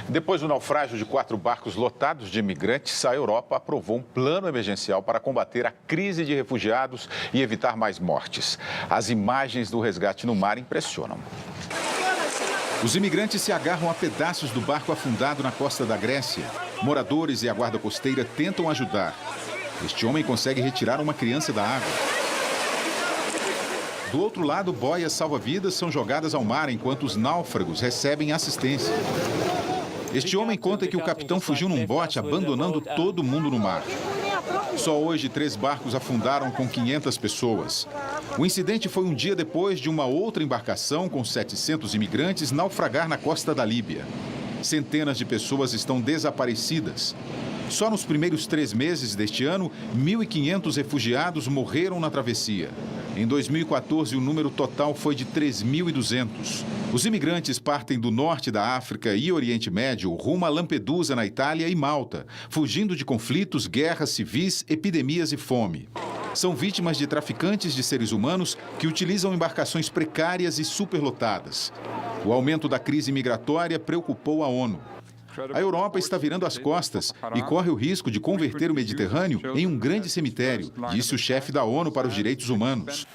Depois do naufrágio de 4 barcos lotados de imigrantes, a Europa aprovou um plano emergencial para combater a crise de refugiados e evitar mais mortes. As imagens do resgate no mar impressionam. Os imigrantes se agarram a pedaços do barco afundado na costa da Grécia. Moradores e a guarda costeira tentam ajudar. Este homem consegue retirar uma criança da água. Do outro lado, boias salva-vidas são jogadas ao mar enquanto os náufragos recebem assistência. Este homem conta que o capitão fugiu num bote, abandonando todo mundo no mar. Só hoje, 3 barcos afundaram com 500 pessoas. O incidente foi um dia depois de uma outra embarcação com 700 imigrantes naufragar na costa da Líbia. Centenas de pessoas estão desaparecidas. Só nos primeiros 3 meses deste ano, 1.500 refugiados morreram na travessia. Em 2014, o número total foi de 3.200. Os imigrantes partem do norte da África e Oriente Médio rumo a Lampedusa, na Itália, e Malta, fugindo de conflitos, guerras civis, epidemias e fome. São vítimas de traficantes de seres humanos que utilizam embarcações precárias e superlotadas. O aumento da crise migratória preocupou a ONU. A Europa está virando as costas e corre o risco de converter o Mediterrâneo em um grande cemitério, disse o chefe da ONU para os Direitos Humanos.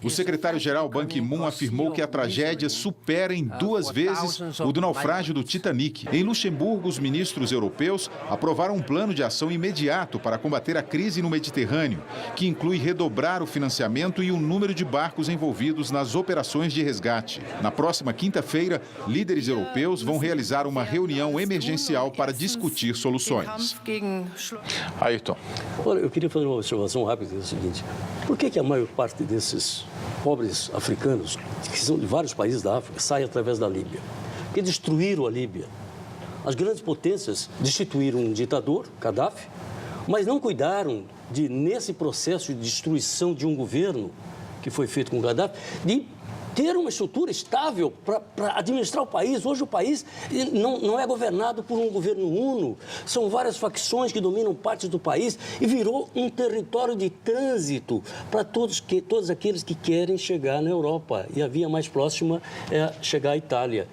O secretário-geral Ban Ki-moon afirmou que a tragédia supera em 2 vezes o do naufrágio do Titanic. Em Luxemburgo, os ministros europeus aprovaram um plano de ação imediato para combater a crise no Mediterrâneo, que inclui redobrar o financiamento e o número de barcos envolvidos nas operações de resgate. Na próxima quinta-feira, líderes europeus vão realizar uma reunião emergencial para discutir soluções. Ayrton. Olha, eu queria fazer uma observação rápida, é o seguinte: por que a maior parte desses pobres africanos, que são de vários países da África, sai através da Líbia? Porque destruíram a Líbia. As grandes potências destituíram um ditador, Gaddafi, mas não cuidaram de, nesse processo de destruição de um governo que foi feito com Gaddafi, de ter uma estrutura estável para administrar o país. Hoje o país não é governado por um governo uno, são várias facções que dominam partes do país e virou um território de trânsito para todos aqueles que querem chegar na Europa. E a via mais próxima é chegar à Itália.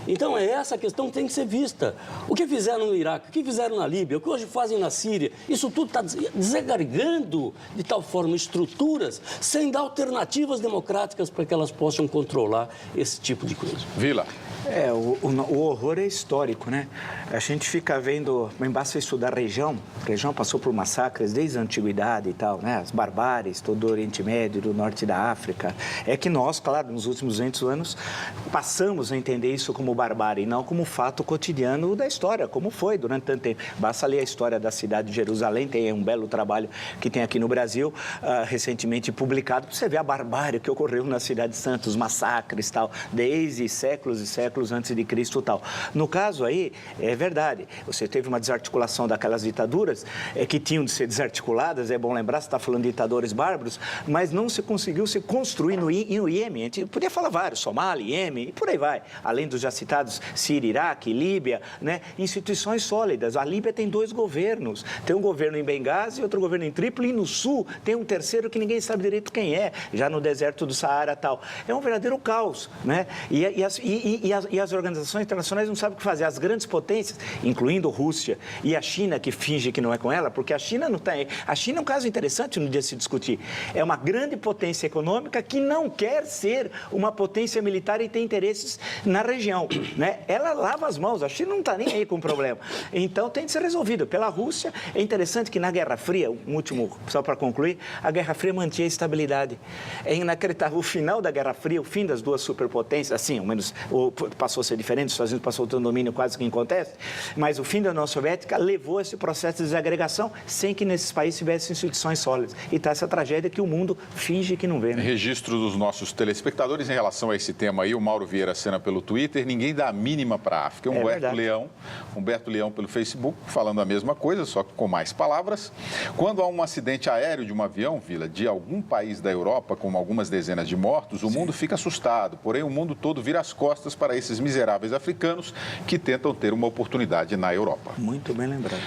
Então, é essa a questão que tem que ser vista. O que fizeram no Iraque, o que fizeram na Líbia, o que hoje fazem na Síria, isso tudo está desagregando de tal forma estruturas sem dar alternativas democráticas para que elas possam controlar esse tipo de coisa. Vila. O horror é histórico, né? A gente fica vendo, basta estudar a região passou por massacres desde a antiguidade e tal, né? As barbáries, todo o Oriente Médio, do norte da África. É que nós, claro, nos últimos 200 anos, passamos a entender isso como barbárie, não como fato cotidiano da história, como foi durante tanto tempo. Basta ler a história da cidade de Jerusalém, tem um belo trabalho que tem aqui no Brasil, recentemente publicado, para você ver a barbárie que ocorreu na cidade de Santos, os massacres e tal, desde séculos e séculos antes de Cristo e tal. No caso aí, é verdade, você teve uma desarticulação daquelas ditaduras que tinham de ser desarticuladas, é bom lembrar, você está falando de ditadores bárbaros, mas não se conseguiu se construir no Iêmen. A gente podia falar vários, Somália, Iêmen, e por aí vai. Além dos já citados Síria, Iraque, Líbia, né? Instituições sólidas. A Líbia tem 2 governos. Tem um governo em Benghazi e outro governo em Trípoli, e no sul tem um terceiro que ninguém sabe direito quem é, já no deserto do Saara e tal. É um verdadeiro caos, né? E as organizações internacionais não sabem o que fazer. As grandes potências, incluindo Rússia e a China, que finge que não é com ela, porque a China não tem. A China é um caso interessante no dia de se discutir. É uma grande potência econômica que não quer ser uma potência militar e tem interesses na região, né? Ela lava as mãos, a China não está nem aí com o problema. Então tem de ser resolvido pela Rússia. É interessante que na Guerra Fria, um último, só para concluir, a Guerra Fria mantinha a estabilidade. É inacreditável. O final da Guerra Fria, o fim das 2 superpotências, assim, ao menos passou a ser diferente, os Estados Unidos passou a ter um domínio quase que inconteste, mas o fim da União Soviética levou a esse processo de desagregação sem que nesses países tivessem instituições sólidas. E está essa tragédia que o mundo finge que não vê. Né? Registro dos nossos telespectadores em relação a esse tema aí, o Mauro Vieira cena pelo Twitter, ninguém dá a mínima para a África. Humberto Leão pelo Facebook, falando a mesma coisa, só que com mais palavras. Quando há um acidente aéreo de um avião, Vila, de algum país da Europa, com algumas dezenas de mortos, o mundo fica assustado. Porém, o mundo todo vira as costas para esses miseráveis africanos que tentam ter uma oportunidade na Europa. Muito bem lembrado.